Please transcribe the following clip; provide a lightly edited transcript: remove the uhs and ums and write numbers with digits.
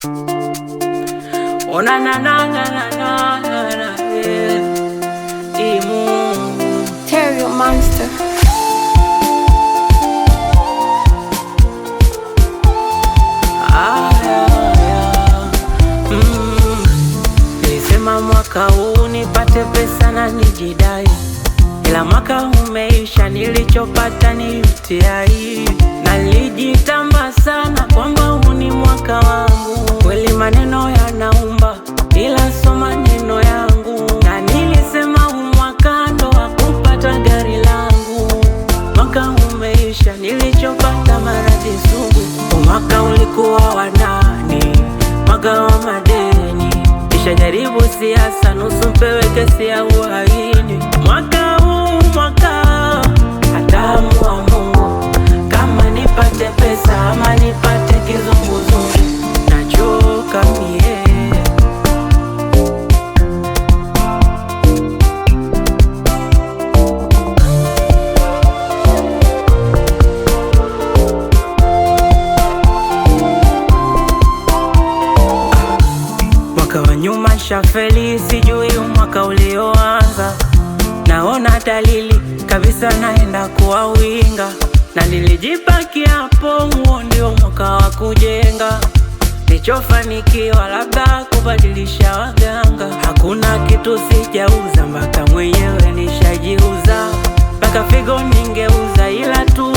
Oh na na na na na na na, yeah. Imu Terrio Monster. Nilisema mwaka huu nipate pesa na nijidai, ila mwaka umeisha, nilichopata ni UTI. Nalijitamba sana kwamba huu ni mwaka wangu, kweli maneno yanaumba, ila so maneno yangu. Na nilisema huu mwaka ndo wa kupata gari langu. Mwaka umeisha, nilichopata maradhi sugu. Mwaka ulikuwa wa nani? Mwaka wa madeni, kisha jaribu siasa, nusu mpewe kesi ya uhaini. Mwaka huu mwaka ataamua Mungu, kama nipate pesa ama nipate kizunguzungu. Nachoka mie. Mwaka wa nyuma shafeli, sijui mwaka ulioanza. Naona dalili kabisa naenda kuwa winga, na nilijipa kiapo huo ndio mwaka wa kujenga. Nichofanikiwa labda kubadilisha waganga, hakuna kitu sijauza, mpaka mwenyewe nishajiuza. Mpaka figo ningeuza, ila tu